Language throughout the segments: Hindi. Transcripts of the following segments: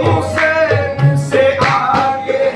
हुसैन से आगे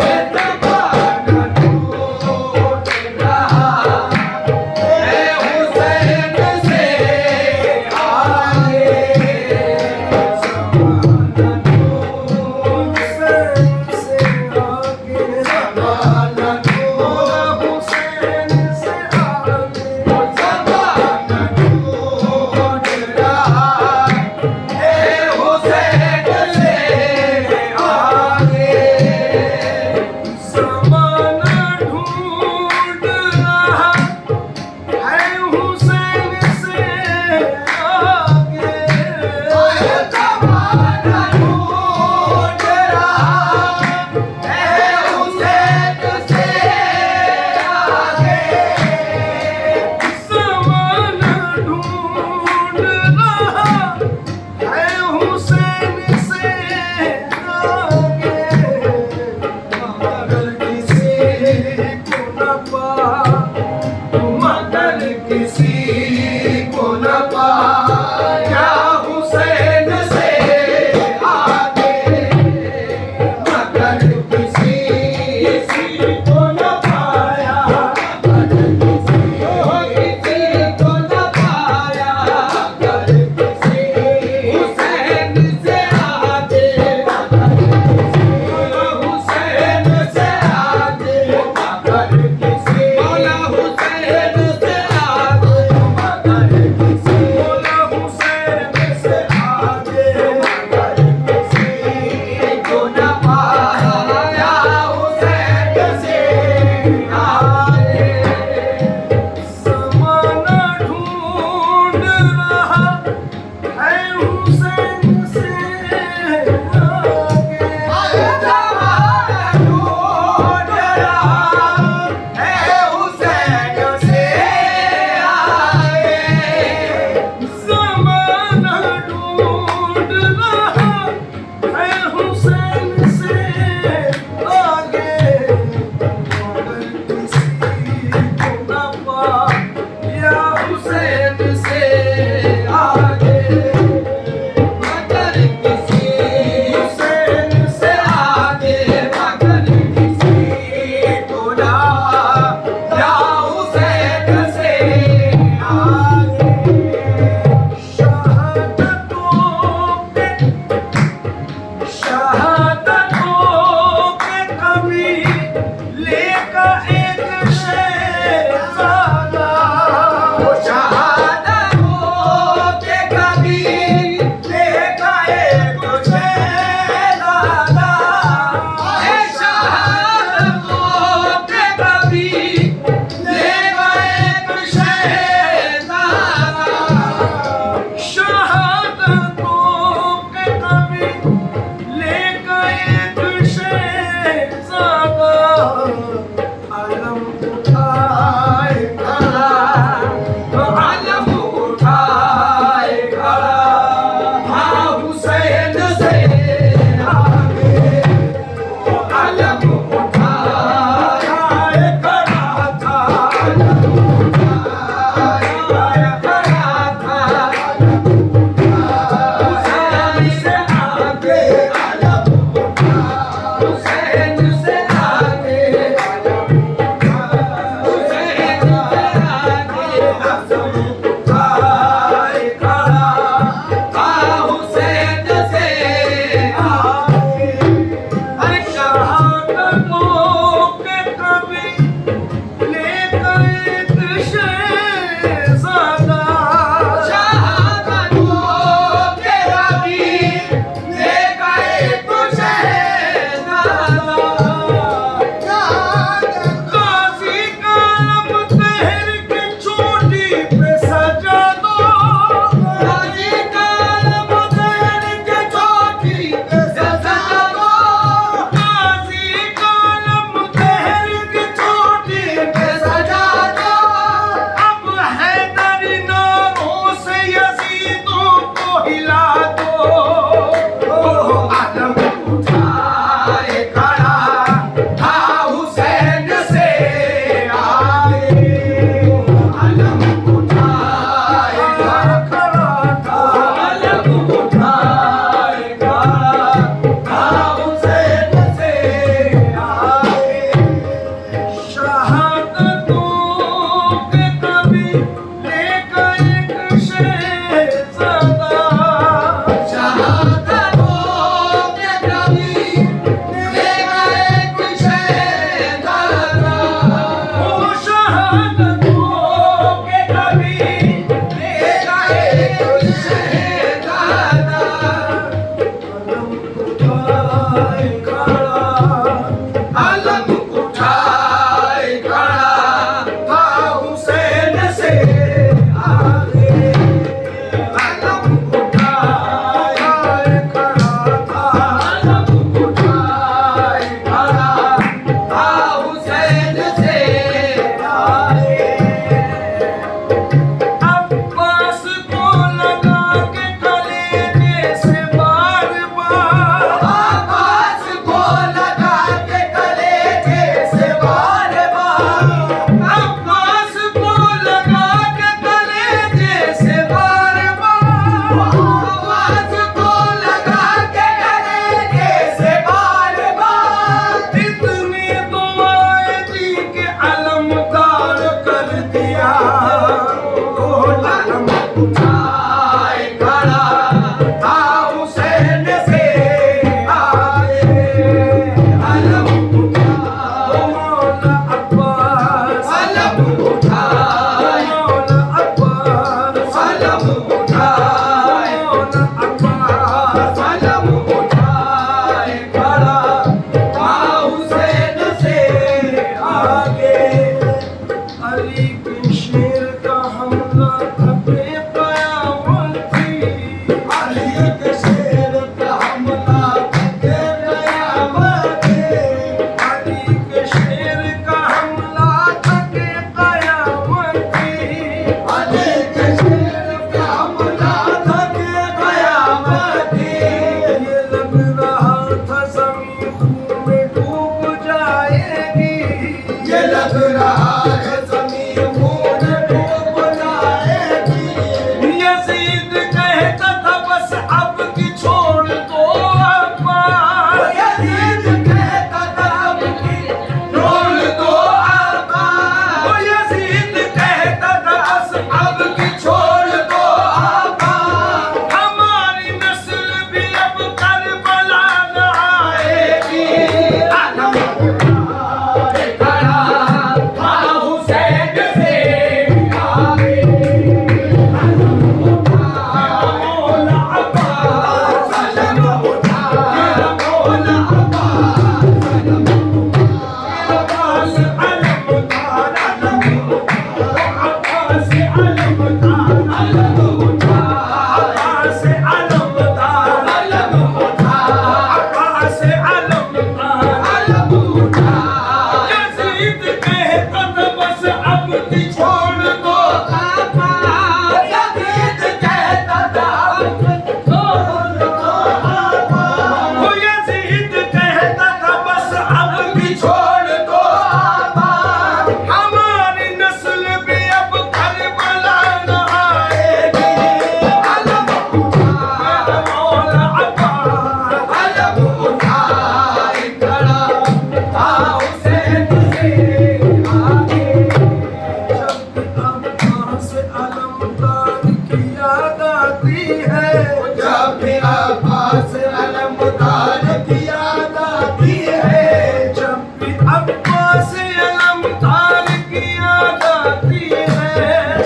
जब भी अब्बास अलमदार की याद आती है, जब भी अब्बास अलमदार की याद आती है,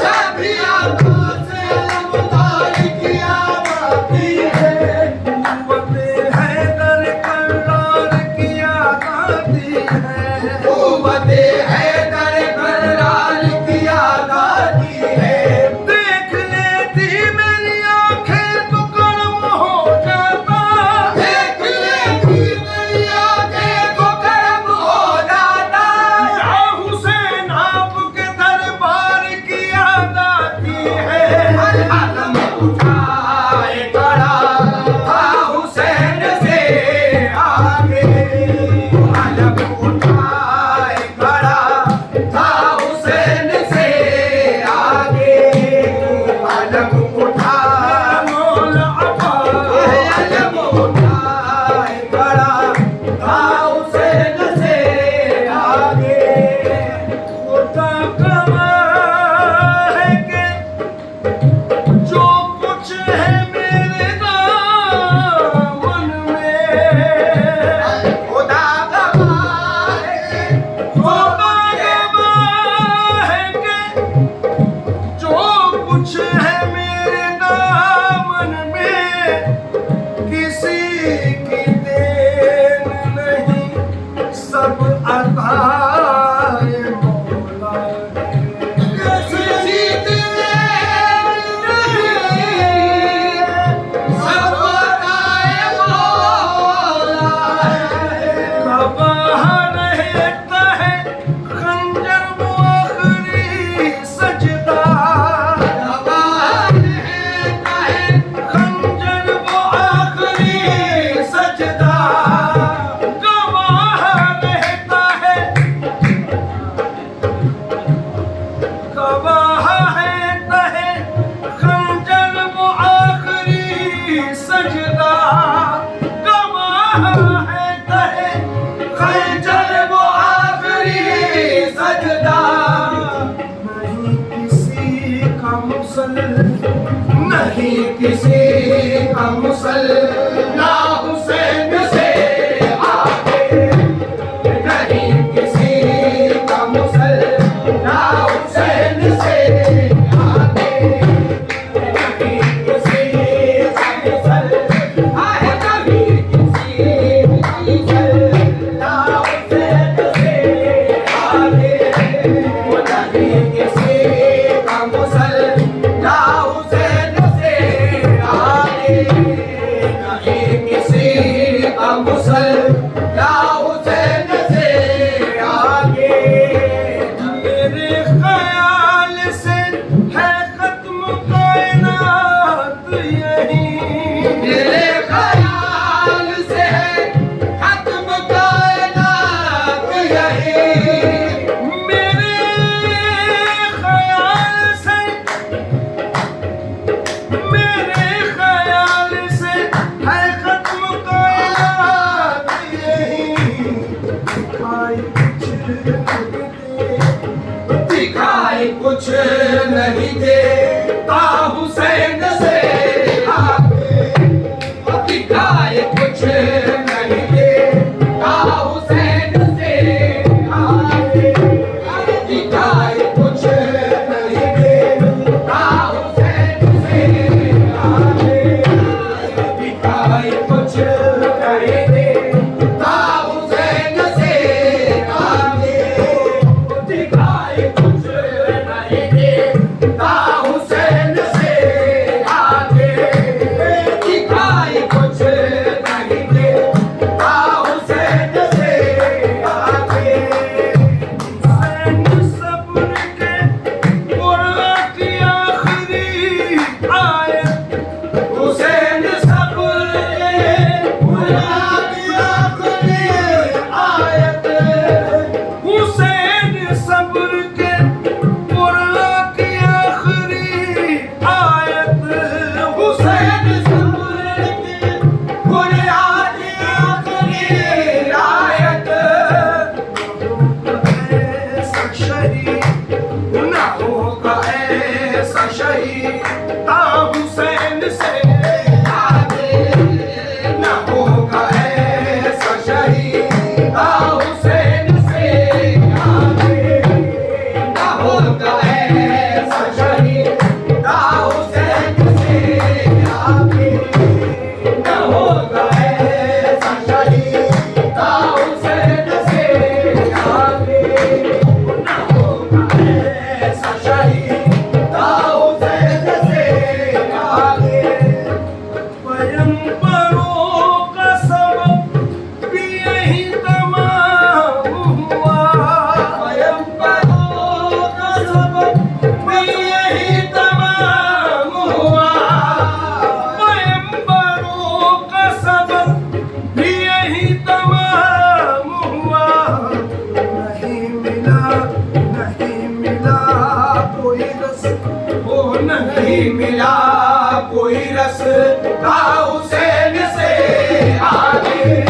जब भी अब्बास अलमदार की याद आती है, कुव्वते हैदर करार की याद आती है, कुव्वते हैदर करार की याद आती है। देख लेती मेरी आंखें तो कर्म हो जाता, देख लेती मेरी आंखें तो कर्म हो जाता, या हुसैन आपके दरबार की याद आती है। अलम उठाए खड़ा था हुसैन से आगे, अलम उठाए खड़ा था हुसैन से आगे, अलम उठाए मौला अब्बास अलम उठाए खड़ा था हुसैन से आगे। खुदा गवाह है कि जो कुछ है मेरे दामन में, खुदा गवाह है, खुदा गवाह है कि जो कुछ है मेरे दामन में, किसी की देन नहीं, सब अताए मौला है। किसी देन नहीं, सब अताए मौला है। गवाह रहता है खंजर वो आखिरी सजदा, गवाह रहता है, खंजर वो आखिरी सजदा, गवाह रहता है, गवाह रहता है खंजर वो आखिरी सजदा, गवाह रहता है खंजर वो आखिरी सजदा। नहीं किसी का मुसल, नहीं किसी का मुसल्ला हुसैन से आगे, नहीं किसी का मुसल्ला हुसैन से आगे, नहीं किसी का मुसल्ला है, नहीं किसी का मुसल्ला हुसैन से आगे, नहीं किसी का मुसल्ला हुसैन से आगे, नहीं किसी का मुसल्ला हुसैन से आगे। मेरे ख्याल से है खत्म कायनात यही, मेरे ख्याल से है खत्म कायनात यही, मेरे ख्याल से, मेरे ख्याल से है खत्म कायनात यही। दिखाई कुछ नहीं दे, दिखाई कुछ नहीं देता हुसैन से आगे, कोई रस वो नहीं नहीं मिला कोई रस था हुसैन से आगे